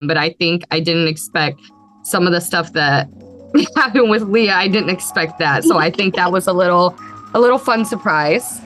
But I think I didn't expect some of the stuff that happened with Leah. I didn't expect that. So I think that was a little fun surprise.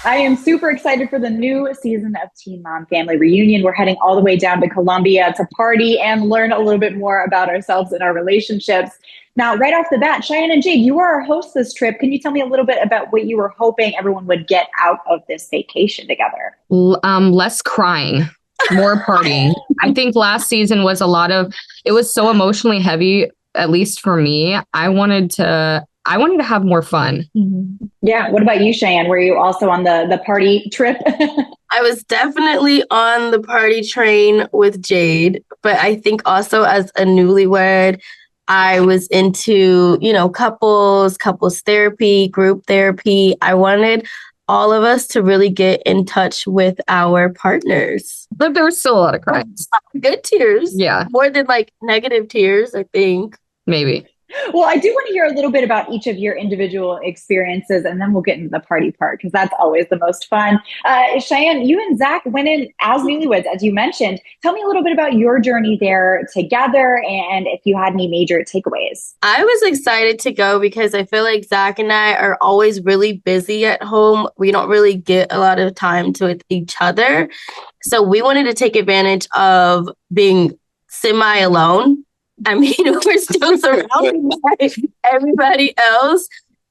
I am super excited for the new season of Teen Mom Family Reunion. We're heading all the way down to Colombia to party and learn a little bit more about ourselves and our relationships. Now, right off the bat, Cheyenne and Jade, you are our host this trip. Can you tell me a little bit about what you were hoping everyone would get out of this vacation together? Less crying, more partying. I think last season was it was so emotionally heavy, at least for me. I wanted to have more fun. Mm-hmm. Yeah. What about you, Cheyenne? Were you also on the party trip? I was definitely on the party train with Jade, but I think also as a newlywed, I was into, couples therapy, group therapy. I wanted all of us to really get in touch with our partners. But there was still a lot of crying. Good tears. Yeah. More than negative tears, I think. Maybe. Well, I do want to hear a little bit about each of your individual experiences, and then we'll get into the party part because that's always the most fun. Cheyenne, you and Zach went in as newlyweds, as you mentioned. Tell me a little bit about your journey there together and if you had any major takeaways. I was excited to go because I feel like Zach and I are always really busy at home. We don't really get a lot of time to each other. So we wanted to take advantage of being semi-alone. I mean, we're still surrounded by everybody else.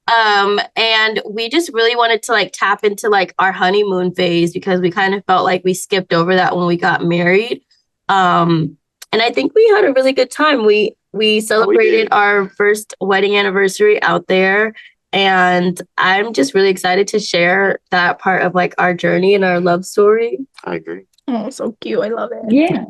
And we just really wanted to tap into our honeymoon phase because we kind of felt like we skipped over that when we got married. And I think we had a really good time. We celebrated our first wedding anniversary out there. And I'm just really excited to share that part of our journey and our love story. I agree. Oh, so cute. I love it. Yeah.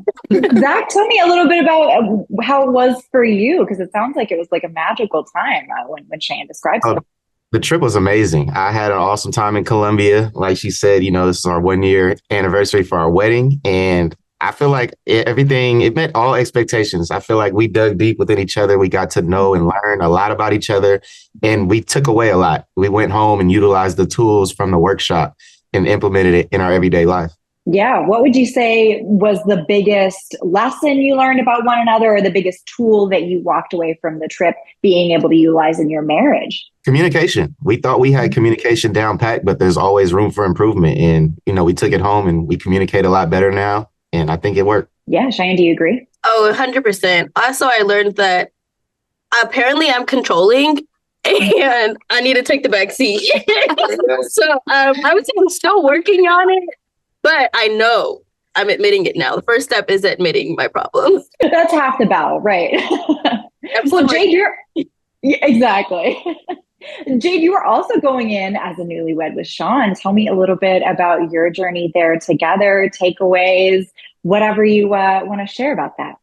Zach, tell me a little bit about how it was for you, because it sounds like it was a magical time when Cheyenne describes it. The trip was amazing. I had an awesome time in Colombia. Like she said, this is our 1-year anniversary for our wedding. And I feel like it met all expectations. I feel like we dug deep within each other. We got to know and learn a lot about each other. And we took away a lot. We went home and utilized the tools from the workshop and implemented it in our everyday life. Yeah. What would you say was the biggest lesson you learned about one another or the biggest tool that you walked away from the trip being able to utilize in your marriage? Communication. We thought we had communication down pat, but there's always room for improvement. And, we took it home and we communicate a lot better now. And I think it worked. Yeah. Cheyenne, do you agree? Oh, 100%. Also, I learned that apparently I'm controlling and I need to take the back seat. So I would say I'm still working on it. But I know I'm admitting it now. The first step is admitting my problems. That's half the battle, right? Well, Jade, exactly. Jade, you were also going in as a newlywed with Sean. Tell me a little bit about your journey there together, takeaways, whatever you want to share about that.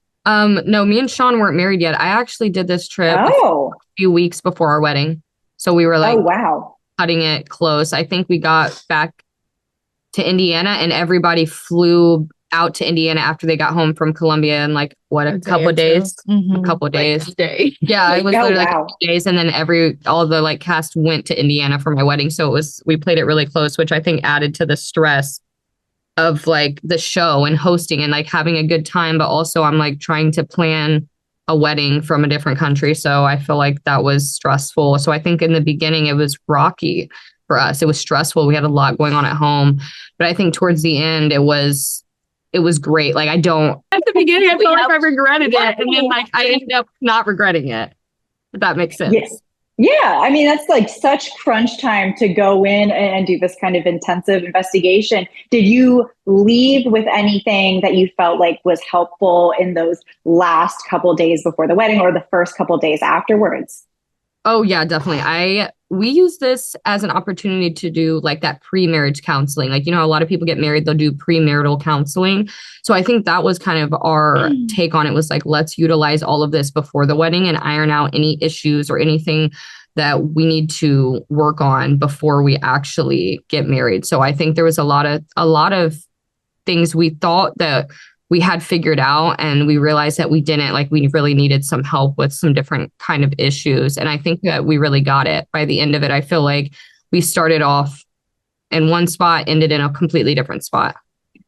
No, me and Sean weren't married yet. I actually did this trip a few weeks before our wedding. So we were cutting it close. I think we got back to Indiana and everybody flew out to Indiana after they got home from Colombia in a couple of days. Mm-hmm. A couple of days. Day. Yeah, it was literally a couple of days. And then all the cast went to Indiana for my wedding. So we played it really close, which I think added to the stress of the show and hosting and having a good time. But also I'm trying to plan a wedding from a different country. So I feel like that was stressful. So I think in the beginning it was rocky for us. It was stressful. We had a lot going on at home, but I think towards the end it was great. At the beginning I felt like I regretted it, and then I ended up not regretting it. If that makes sense. Yes. Yeah. I mean, that's such crunch time to go in and do this kind of intensive investigation. Did you leave with anything that you felt like was helpful in those last couple of days before the wedding or the first couple of days afterwards? Oh yeah, definitely. We use this as an opportunity to do that pre-marriage counseling. A lot of people get married, they'll do premarital counseling. So I think that was kind of our take on it was let's utilize all of this before the wedding and iron out any issues or anything that we need to work on before we actually get married. So I think there was a lot of things we thought that we had figured out and we realized that we didn't. We really needed some help with some different kind of issues. And I think that we really got it by the end of it. I feel like we started off in one spot, ended in a completely different spot.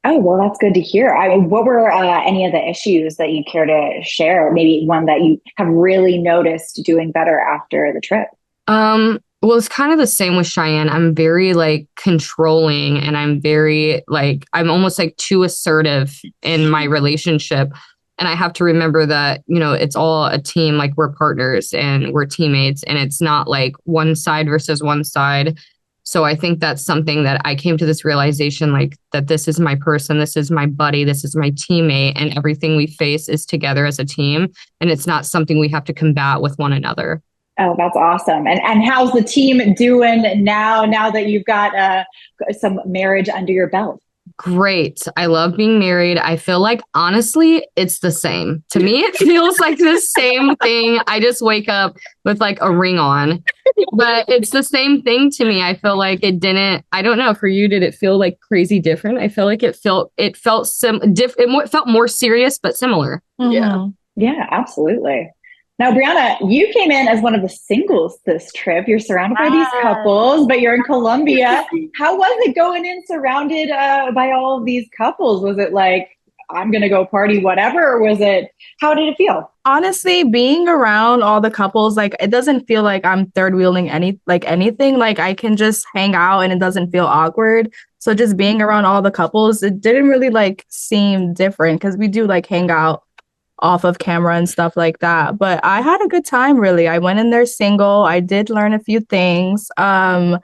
Oh, well, that's good to hear. I mean, what were any of the issues that you care to share? Maybe one that you have really noticed doing better after the trip? Well, it's kind of the same with Cheyenne. I'm very like controlling and I'm very like, I'm almost like too assertive in my relationship. And I have to remember that, you know, it's all a team, like we're partners and we're teammates and it's not like one side versus one side. So I think that's something that I came to this realization, like that this is my person, this is my buddy, this is my teammate, and everything we face is together as a team. And it's not something we have to combat with one another. Oh, that's awesome. And how's the team doing now that you've got some marriage under your belt? Great. I love being married. I feel like, honestly, it's the same. To me, it feels like the same thing. I just wake up with like a ring on, but it's the same thing to me. I feel like it didn't, I don't know, for you, did it feel like crazy different? I feel like it felt it felt more serious, but similar. Mm-hmm. Yeah. Yeah, absolutely. Now, Briana, you came in as one of the singles this trip. You're surrounded by these couples, but you're in Colombia. How was it going in surrounded by all of these couples? Was it like, I'm going to go party, whatever? Or was it, how did it feel? Honestly, being around all the couples, like it doesn't feel like I'm third wheeling anything. Like I can just hang out and it doesn't feel awkward. So just being around all the couples, it didn't really like seem different because we do like hang out off of camera and stuff like that. But I had a good time, really. I went in there single. I did learn a few things. I'm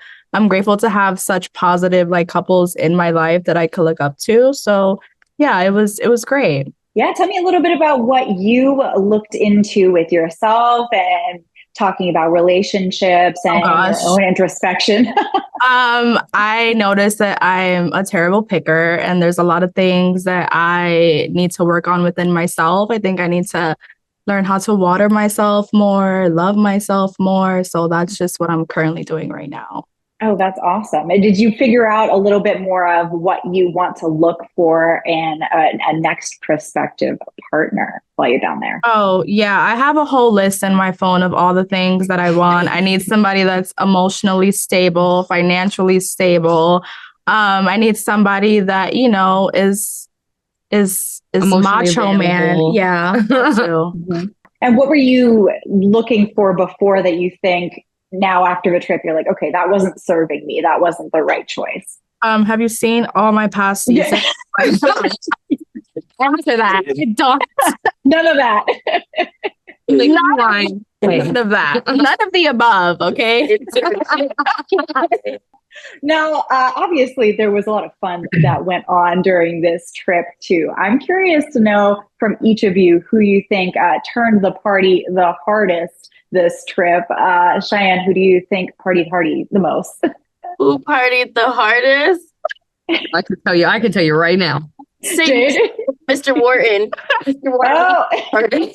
grateful to have such positive like couples in my life that I could look up to. So yeah, it was great. Yeah, tell me a little bit about what you looked into with yourself and talking about relationships and your own introspection. I noticed that I'm a terrible picker and there's a lot of things that I need to work on within myself. I think I need to learn how to water myself more, love myself more. So that's just what I'm currently doing right now. Oh, that's awesome. And did you figure out a little bit more of what you want to look for in a next prospective partner while you're down there? Oh, yeah. I have a whole list in my phone of all the things that I want. I need somebody that's emotionally stable, financially stable. I need somebody that, you know, is macho man. Yeah. Mm-hmm. And what were you looking for before that you think now after the trip, you're like, okay, that wasn't serving me. That wasn't the right choice. Have you seen all my past seasons? After that, don't. None of that. None of that. None of the above. Okay. Now, obviously, there was a lot of fun that went on during this trip, too. I'm curious to know from each of you who you think turned the party the hardest this trip. Cheyenne, who do you think partied the most? Who partied the hardest? I can tell you right now. Jade? Mr. Wharton. Mr. Wharton.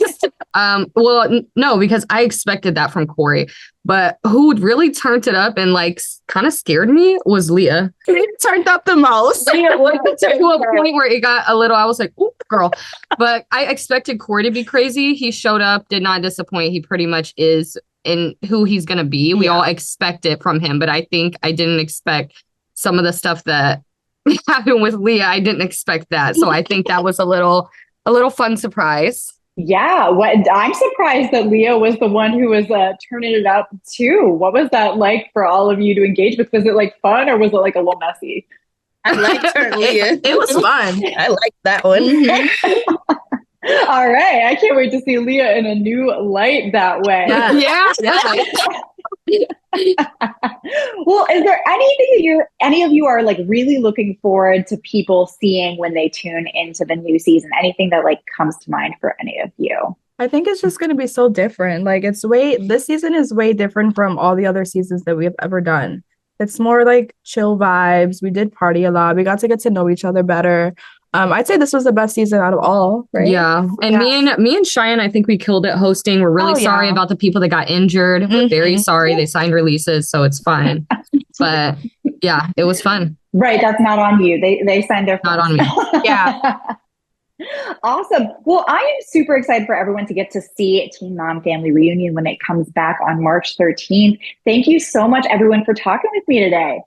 Oh. Well, no, because I expected that from Corey. But who really turned it up and like kind of scared me was Leah. He turned up the most. To a point where it got a little, I was like, "Ooh, girl." But I expected Corey to be crazy. He showed up, did not disappoint. He pretty much is in who he's going to be. We all expect it from him. But I think I didn't expect some of the stuff that happened with Leah. I didn't expect that. So I think that was a little fun surprise. Yeah, I'm surprised that Leah was the one who was turning it up too. What was that like for all of you to engage with? Was it like fun or was it like a little messy? I liked her, Leah. It was fun. I liked that one. All right. I can't wait to see Leah in a new light that way. Yeah. Well, is there anything that any of you are like really looking forward to people seeing when they tune into the new season? Anything that like comes to mind for any of you? I think it's just going to be so different. Like this season is way different from all the other seasons that we have ever done. It's more like chill vibes. We did party a lot. We got to get to know each other better. I'd say this was the best season out of all, right? Yeah. And me and Cheyenne, I think we killed it hosting. We're really sorry about the people that got injured. We're very sorry. They signed releases, so it's fine. But yeah, it was fun. Right. That's not on you. They signed their Not on me. Yeah. Awesome. Well, I am super excited for everyone to get to see Teen Mom Family Reunion when it comes back on March 13th. Thank you so much, everyone, for talking with me today.